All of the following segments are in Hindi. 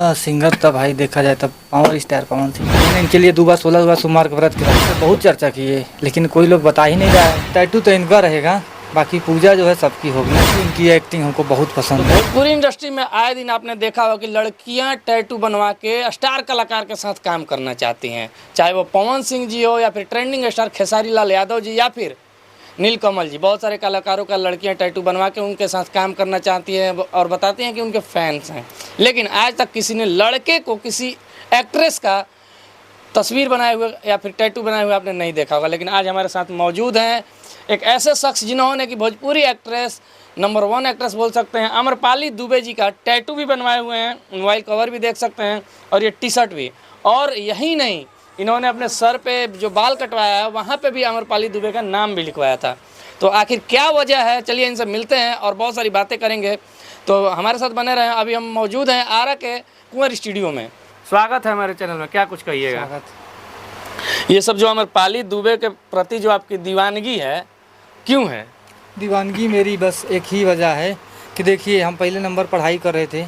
सिंगर तो भाई देखा जाए तो पावर स्टार पवन सिंह। मैंने इनके लिए दुबा 16 दुबा सोमवार का व्रत किया तो बहुत चर्चा की है, लेकिन कोई लोग बता ही नहीं रहा है। टैटू तो इनका रहेगा, बाकी पूजा जो है सबकी होगी। इनकी एक्टिंग हमको बहुत पसंद है। पूरी इंडस्ट्री में आए दिन आपने देखा होगा कि लड़कियां टैटू बनवा के स्टार कलाकार के साथ काम करना चाहती हैं, चाहे वो पवन सिंह जी हो या फिर ट्रेंडिंग स्टार खेसारी लाल यादव जी या फिर नीलकमल जी। बहुत सारे कलाकारों का लड़कियां टैटू बनवा के उनके साथ काम करना चाहती हैं और बताती हैं कि उनके फैंस हैं। लेकिन आज तक किसी ने लड़के को किसी एक्ट्रेस का तस्वीर बनाए हुए या फिर टैटू बनाए हुए आपने नहीं देखा होगा। लेकिन आज हमारे साथ मौजूद हैं एक ऐसे शख्स जिन्होंने कि भोजपुरी एक्ट्रेस नंबर 1 एक्ट्रेस बोल सकते हैं अम्रपाली दुबे जी का टैटू भी बनवाए हुए हैं, मोबाइल कवर भी देख सकते हैं और ये टी शर्ट भी। और यही नहीं, इन्होंने अपने सर पे जो बाल कटवाया है वहाँ पे भी अम्रपाली दुबे का नाम भी लिखवाया था। तो आखिर क्या वजह है, चलिए इनसे मिलते हैं और बहुत सारी बातें करेंगे। तो हमारे साथ बने रहें। अभी हम मौजूद हैं आरा के कुंवर स्टूडियो में। स्वागत है हमारे चैनल में, क्या कुछ कहिएगा। ये सब जो अम्रपाली दुबे के प्रति जो आपकी दीवानगी है, क्यों है? दीवानगी मेरी बस एक ही वजह है कि देखिए, हम पहले नंबर पढ़ाई कर रहे थे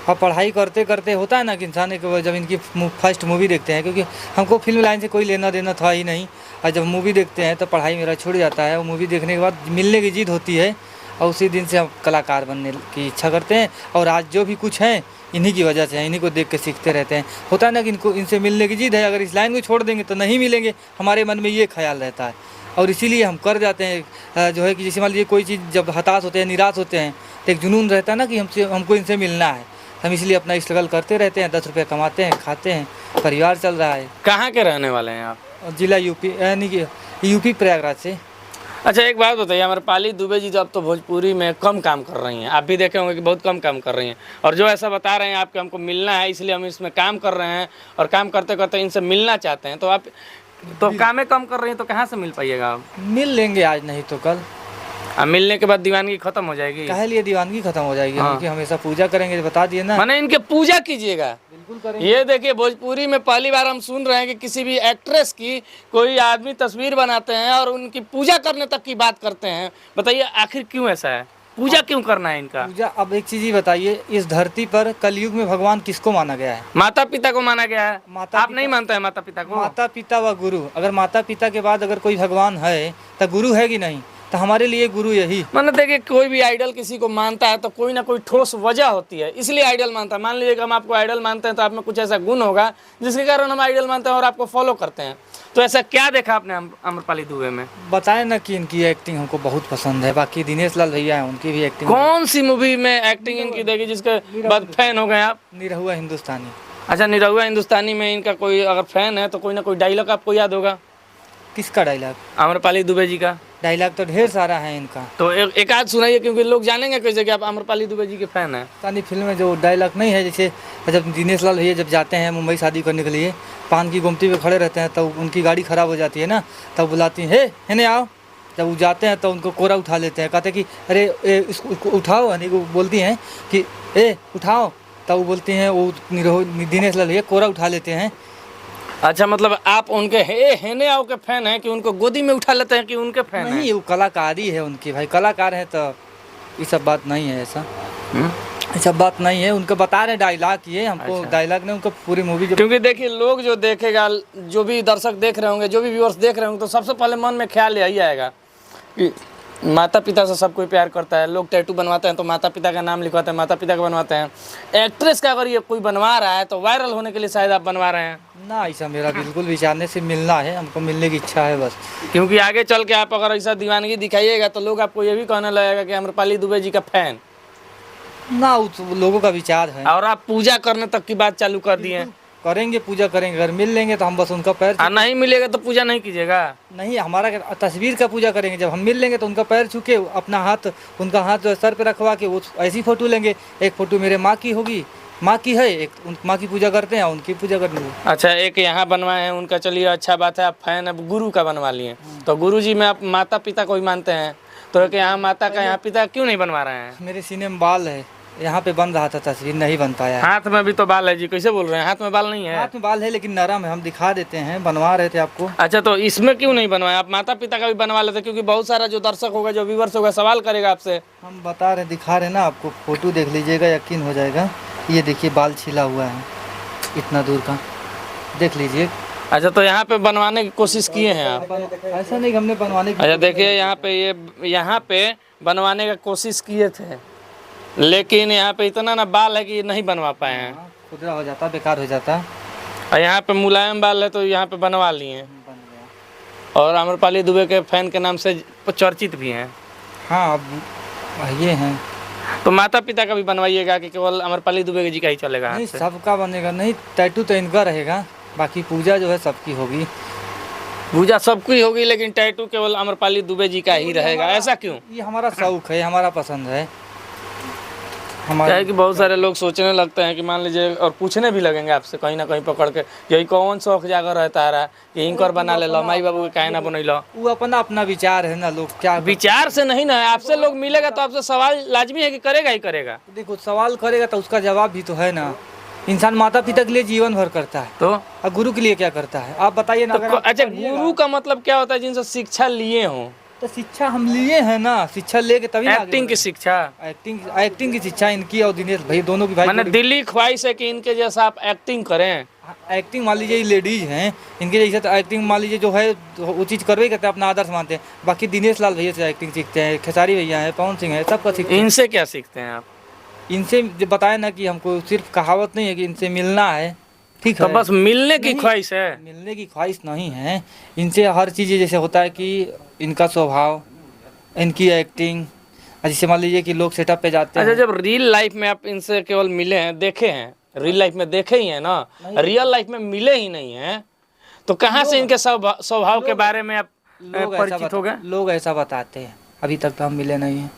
और पढ़ाई करते करते होता है ना कि इंसान एक जब इनकी फर्स्ट मूवी देखते हैं, क्योंकि हमको फिल्म लाइन से कोई लेना देना था ही नहीं, और जब मूवी देखते हैं तो पढ़ाई मेरा छूट जाता है। वो मूवी देखने के बाद मिलने की जिद होती है और उसी दिन से हम कलाकार बनने की इच्छा करते हैं। और आज जो भी कुछ है इन्हीं की वजह से है, इन्हीं को देख के सीखते रहते हैं। होता है ना कि इनको इनसे मिलने की जिद है, अगर इस लाइन को छोड़ देंगे तो नहीं मिलेंगे, हमारे मन में ये ख्याल रहता है और इसीलिए हम कर जाते हैं। जो है कि जैसे मान लीजिए कोई चीज़ जब हताश होते हैं, निराश होते हैं, तो एक जुनून रहता है ना कि हमको इनसे मिलना है। हम इसलिए अपना स्ट्रगल करते रहते हैं, 10 रुपये कमाते हैं, खाते हैं, परिवार चल रहा है। कहाँ के रहने वाले हैं आप? जिला यूपी, यानी कि यूपी प्रयागराज से। अच्छा, एक बात बताइए, अम्रपाली दुबे जी जो अब तो भोजपुरी में कम काम कर रही हैं, आप भी देखे होंगे कि बहुत कम काम कर रही हैं, और जो ऐसा बता रहे हैं आपके हमको मिलना है इसलिए हम इसमें काम कर रहे हैं और काम करते करते इनसे मिलना चाहते हैं, तो आप तो कामें कम कर रही हैं तो कहाँ से मिल पाइएगा आप? मिल लेंगे आज नहीं तो कल। मिलने के बाद दीवानगी खत्म हो जाएगी। काहे लिए दीवानगी खत्म हो जाएगी? हाँ। उनकी हमेशा पूजा करेंगे, बता दिए ना। माने इनके पूजा कीजिएगा। बिल्कुल करेंगे। ये देखिए, भोजपुरी में पहली बार हम सुन रहे हैं कि किसी भी एक्ट्रेस की कोई आदमी तस्वीर बनाते हैं और उनकी पूजा करने तक की बात करते हैं। बताइए आखिर क्यों ऐसा है, पूजा क्यों करना है इनका? पूजा, अब एक चीज ही बताइए, इस धरती पर कलयुग में भगवान किसको माना गया है? माता पिता को माना गया है। आप नहीं मानते हैं माता पिता को? माता पिता व गुरु। अगर माता पिता के बाद अगर कोई भगवान है तो गुरु है कि नहीं? तो हमारे लिए गुरु यही। मतलब देखिए, कोई भी आइडल किसी को मानता है तो कोई ना कोई ठोस वजह होती है, इसलिए आइडल मानता है। मान लीजिए कि हम आपको आइडल मानते हैं तो आप में कुछ ऐसा गुण होगा जिसके कारण हम आइडल मानते हैं और आपको फॉलो करते हैं। तो ऐसा क्या देखा आपने अम्रपाली दुबे में? बताए ना कि इनकी एक्टिंग हमको बहुत पसंद है। बाकी दिनेश लाल भैया है, उनकी भी एक्टिंग। कौन सी मूवी में एक्टिंग इनकी देखी जिसके बाद फैन हो गए आप? निरहुआ हिंदुस्तानी। अच्छा, निरहुआ हिंदुस्तानी में इनका कोई अगर फैन है तो कोई ना कोई डायलॉग आपको याद होगा? किसका डायलॉग? अम्रपाली दुबे जी का डायलॉग तो ढेर सारा है इनका। तो एक आध सुनाइए, क्योंकि लोग जानेंगे कैसे कि आप अम्रपाली दुबे जी के फैन हैं। तानी फिल्म में जो डायलॉग नहीं है, जैसे जब दिनेश लाल भैया जब जाते हैं मुंबई शादी करने के लिए, पान की गुमटी पे खड़े रहते हैं, तब उनकी गाड़ी ख़राब हो जाती है ना, तब बुलाती हैं, हे हेने आओ। जब वो जाते हैं तो उनको कोरा उठा लेते हैं, कहते हैं कि अरे इसको उठाओ, यानी वो बोलती हैं कि ए उठाओ, तब वो बोलती हैं, वो दिनेश लाल भैया कोरा उठा लेते हैं। अच्छा, मतलब आप उनके हेने आओ के फैन हैं कि उनको गोदी में उठा लेते हैं कि उनके फैन हैं? नहीं, वो कलाकारी है उनकी भाई, कलाकार है तो ये सब बात नहीं है। ऐसा ये सब बात नहीं है। उनको बता रहे डायलॉग, ये हमको अच्छा। डायलॉग ने उनको पूरी मूवी क्योंकि देखिए, लोग जो देखेगा, जो भी दर्शक देख रहे होंगे, जो भी व्यूअर्स देख रहे होंगे, तो सबसे पहले मन में ख्याल यही आएगा कि माता पिता से सब कोई प्यार करता है। लोग टैटू बनवाते हैं तो माता पिता का नाम लिखवाते हैं, माता पिता का बनवाते हैं। एक्ट्रेस का अगर ये कोई बनवा रहा है तो वायरल होने के लिए शायद आप बनवा रहे हैं ना। ऐसा मेरा बिल्कुल विचारने से मिलना है, हमको मिलने की इच्छा है बस। क्योंकि आगे चल के आप अगर ऐसा दीवानगी दिखाइएगा तो लोग आपको ये भी कहने लगेगा कि अम्रपाली दुबे जी का फैन ना। लोगों का विचार है। और आप पूजा करने तक की बात चालू कर दिए हैं। करेंगे, पूजा करेंगे। अगर मिल लेंगे तो हम बस उनका पैर नहीं मिलेगा तो पूजा नहीं कीजिएगा? नहीं, हमारा तस्वीर का पूजा करेंगे। जब हम मिल लेंगे तो उनका पैर छू के अपना हाथ, उनका हाथ सर पे रखवा के वो ऐसी फ़ोटो लेंगे। एक फ़ोटो मेरे माँ की होगी, माँ की है, एक माँ की पूजा करते हैं, उनकी पूजा करनी। अच्छा, एक यहाँ बनवाए हैं उनका, चलिए अच्छा बात है, आप फैन अब गुरु का बनवा लिए। तो गुरु जी में आप माता पिता को ही मानते हैं, तो यहाँ माता का यहाँ पिता क्यों नहीं बनवा रहे हैं? मेरे सीने में बाल है, यहाँ पे बन रहा था, तस्वीर नहीं बन पाया। हाथ में भी तो बाल है जी, कैसे बोल रहे हैं? हाथ में बाल नहीं है? हाथ में बाल है लेकिन नरम है, हम दिखा देते हैं, बनवा रहे थे आपको। अच्छा, तो इसमें क्यों नहीं बनवाया? आप माता पिता का भी बनवा लेते, क्योंकि बहुत सारा जो दर्शक होगा, जो व्यूअर्स होगा, सवाल करेगा आपसे। हम बता रहे, दिखा रहे ना आपको, फोटो देख लीजिएगा, यकीन हो जाएगा। ये देखिए बाल छिला हुआ है इतना दूर का, देख लीजिए। अच्छा, तो यहाँ पे बनवाने की कोशिश किए हैं आप? ऐसा नहीं कि हमने बनवाने की, अच्छा देखिए, यहाँ पे बनवाने का कोशिश किए थे, लेकिन यहाँ पे इतना ना बाल है कि नहीं बनवा पाए हैं। खुदरा हो जाता, बेकार हो जाता। और यहाँ पे मुलायम बाल है तो यहाँ पे बनवा लिए, बन गया। और अमरपाली दुबे के फैन के नाम से चर्चित भी हैं। हाँ, अब ये हैं। तो माता पिता का भी बनवाइएगा कि केवल अमरपाली दुबे जी का ही चलेगा? नहीं, सबका बनेगा। नहीं, टैटू तो इनका रहेगा, बाकी पूजा जो है सबकी होगी। पूजा सबकी होगी, लेकिन टैटू केवल अमरपाली दुबे जी का ही रहेगा। ऐसा क्यों? ये हमारा शौक है, हमारा पसंद है। क्या है कि बहुत सारे लोग सोचने लगते हैं कि मान लीजिए, और पूछने भी लगेंगे आपसे कहीं ना कहीं पकड़ के, यही कौन शौक जाकर रहता रहा कि इनकर बना ले लो, माई बाबू के काहे ना बनैलो। वो अपना अपना विचार है ना, लोग क्या विचार से नहीं ना, आपसे लोग मिलेगा तो आपसे सवाल लाजमी है कि करेगा ही करेगा। देखो, सवाल करेगा तो उसका जवाब भी तो है ना। इंसान माता पिता के लिए जीवन भर करता है, तो और गुरु के लिए क्या करता है, आप बताइए ना। अगर आप अच्छा, पढ़िएगा, गुरु का मतलब क्या होता है? जिनसे शिक्षा लिए हों। तो शिक्षा हम लिए हैं ना, शिक्षा लेके तभी ना आगे एक्टिंग की बढ़े। शिक्षा, एक्टिंग की शिक्षा इनकी और दिनेश भाई दोनों की। भाई मैंने दिल्ली ख्वाहिश है कि इनके जैसा आप एक्टिंग करें। एक्टिंग मान लीजिए लेडीज हैं, इनके जैसे तो एक्टिंग मान लीजिए जो है वो चीज़ करवे ही करते हैं, अपना आदर्श मानते हैं। बाकी दिनेश लाल भैया से एक्टिंग सीखते हैं, खेसारी भैया हैं, पवन सिंह है, सबका सीखते हैं। इनसे क्या सीखते हैं आप? इनसे जो बताया ना कि हमको सिर्फ कहावत नहीं है कि इनसे मिलना है, ठीक तो है। बस मिलने की नहीं, ख्वाहिश है? मिलने की ख्वाहिश नहीं है। इनसे हर चीज़ जैसे होता है कि इनका स्वभाव, इनकी एक्टिंग, जैसे मान लीजिए कि लोग सेटअप पे जाते अच्छा, हैं। जब रियल लाइफ में आप इनसे केवल मिले हैं, देखे हैं, रियल लाइफ में देखे ही हैं ना, रियल लाइफ में मिले ही नहीं हैं, तो कहाँ से इनके स्वभाव के बारे में आप परिचित हो गए? लोग ऐसा बताते हैं, अभी तक तो हम मिले नहीं हैं।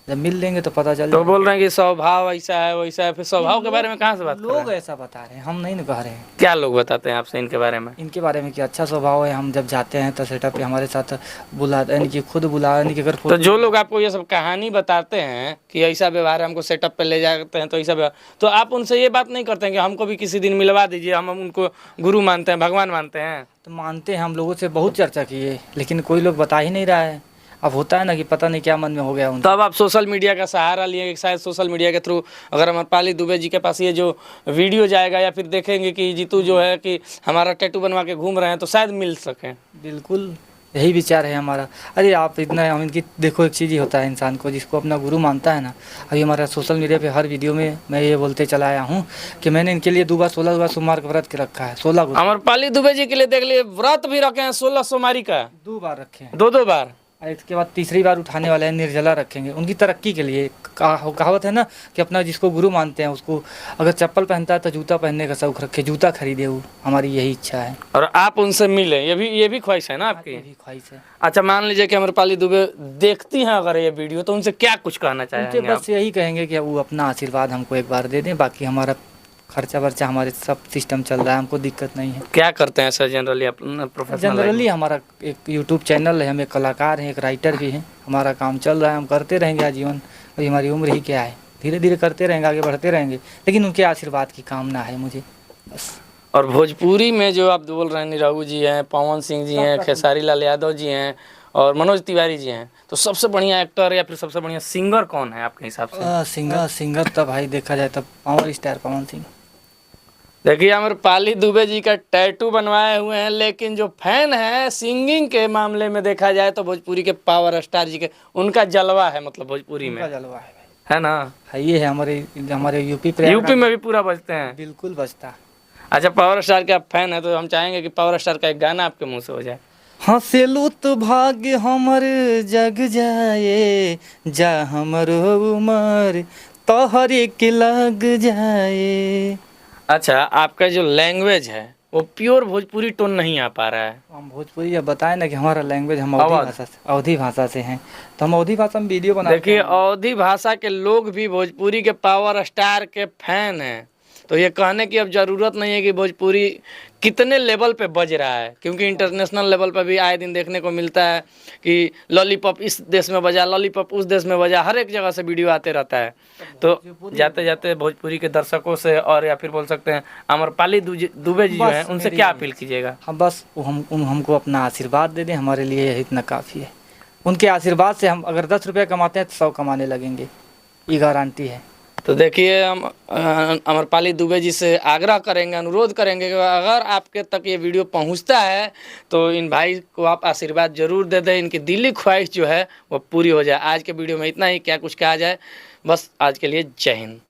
जब मिल लेंगे तो पता चल तो जाएगा। बोल रहे हैं कि स्वभाव ऐसा है वैसा है, फिर स्वभाव के बारे में कहाँ से बात कर रहे लोग हैं? ऐसा बता रहे हैं, हम नहीं ना कह रहे हैं। क्या लोग बताते हैं आपसे इनके बारे में? इनके बारे में कि अच्छा स्वभाव है, हम जब जाते हैं तो सेटअप पे हमारे साथ बुलाते हैं, कि खुद बुला, यानी कि अगर तो जो लोग आपको ये सब कहानी बताते हैं कि ऐसा व्यवहार है, हमको सेटअप पे ले जाते हैं तो ऐसा व्यवहार, तो आप उनसे ये बात नहीं करते हैं कि हमको भी किसी दिन मिलवा दीजिए, हम उनको गुरु मानते हैं, भगवान मानते हैं? तो मानते हैं, हम लोगों से बहुत चर्चा किए, लेकिन कोई लोग बता ही नहीं रहा है। अब होता है ना कि पता नहीं क्या मन में हो गया उनका। तब आप सोशल मीडिया का सहारा लिए, शायद सोशल मीडिया के थ्रू अगर अमरपाली दुबे जी के पास ये जो वीडियो जाएगा, या फिर देखेंगे कि जीतू जो है कि हमारा टैटू बनवा के घूम रहे हैं, तो शायद मिल सकें। बिल्कुल यही विचार है हमारा। अरे आप इतना, हम इनकी देखो, एक चीज़ ही होता है इंसान को जिसको अपना गुरु मानता है ना। अभी हमारा सोशल मीडिया पे हर वीडियो में मैं ये बोलते चला आया हूँ कि मैंने इनके लिए 2 बार 16 बार सोमवार का व्रत के रखा है। 16 को अमरपाली दुबे जी के लिए देख लिए व्रत भी रखे हैं, 16 सोमवारी का 2 बार रखे हैं, 2 बार। और इसके बाद तीसरी बार उठाने वाले हैं, निर्जला रखेंगे उनकी तरक्की के लिए। कहावत है ना कि अपना जिसको गुरु मानते हैं उसको अगर चप्पल पहनता है तो जूता पहनने का शौक रखे, जूता खरीदे। वो हमारी यही इच्छा है। और आप उनसे मिले, ये भी ख्वाहिश है ना आपकी? यही ख्वाहिश है। अच्छा, मान लीजिए कि अमरपाली दुबे देखती हैं अगर ये वीडियो, तो उनसे क्या कुछ कहना उनसे चाहेंगे आप? बस यही कहेंगे कि वो अपना आशीर्वाद हमको एक बार दे दें, बाकी हमारा खर्चा वर्चा हमारे सब सिस्टम चल रहा है, हमको दिक्कत नहीं है। क्या करते हैं सर जनरली आप प्रोफेशनल? जनरली हमारा एक यूट्यूब चैनल है, हम एक कलाकार हैं, एक राइटर भी हैं, हमारा काम चल रहा है, हम करते रहेंगे आजीवन। अभी हमारी उम्र ही क्या है, धीरे धीरे करते रहेंगे, आगे बढ़ते रहेंगे, लेकिन उनके आशीर्वाद की कामना है मुझे बस। और भोजपुरी में जो आप बोल रहे हैं, निराहू जी हैं, पवन सिंह जी हैं, खेसारी लाल यादव जी हैं और मनोज तिवारी जी हैं, तो सबसे बढ़िया एक्टर या फिर सबसे बढ़िया सिंगर कौन है आपके हिसाब से? सिंगर तो भाई देखा जाए तब पावर स्टार पवन सिंह। देखिए, अमरपाली दुबे जी का टैटू बनवाए हुए हैं, लेकिन जो फैन है सिंगिंग के मामले में देखा जाए तो भोजपुरी के पावर स्टार जी के, उनका जलवा है, मतलब भोजपुरी में जलवा है भाई, है ना? है, ये है हमारे यूपी में भी पूरा बजते हैं। बिल्कुल बजता। अच्छा, पावर स्टार के आप फैन है तो हम चाहेंगे कि पावर स्टार का एक गाना आपके मुंह से हो जाए। हंसेलू तो भाग्य हमर जग जाए, जा हमरो उमर तोहरे के लग जाए। अच्छा, आपका जो लैंग्वेज है वो प्योर भोजपुरी टोन नहीं आ पा रहा है। हम भोजपुरी अब बताए ना कि हमारा लैंग्वेज हम अवधी भाषा से हैं, तो हम अवधी भाषा में वीडियो बनाते हैं। देखिए, अवधी भाषा के लोग भी भोजपुरी के पावर स्टार के फैन हैं, तो ये कहने की अब ज़रूरत नहीं है कि भोजपुरी कितने लेवल पे बज रहा है, क्योंकि इंटरनेशनल लेवल पे भी आए दिन देखने को मिलता है कि लॉलीपॉप इस देश में बजा, लॉलीपॉप उस देश में बजा, हर एक जगह से वीडियो आते रहता है। तो जाते जाते भोजपुरी के दर्शकों से, और या फिर बोल सकते हैं अमरपाली दुबे जी जो हैं, उनसे क्या अपील कीजिएगा? हम बस हमको अपना आशीर्वाद दे दें, हमारे लिए यही इतना काफ़ी है। उनके आशीर्वाद से हम अगर 10 रुपये कमाते हैं तो 100 कमाने लगेंगे, ये गारंटी है। तो देखिए हम अमरपाली दुबे जी से आग्रह करेंगे, अनुरोध करेंगे कि अगर आपके तक ये वीडियो पहुंचता है तो इन भाई को आप आशीर्वाद जरूर दे दें, इनकी दिली ख्वाहिश जो है वो पूरी हो जाए। आज के वीडियो में इतना ही, क्या कुछ कहा जाए, बस आज के लिए जय हिंद।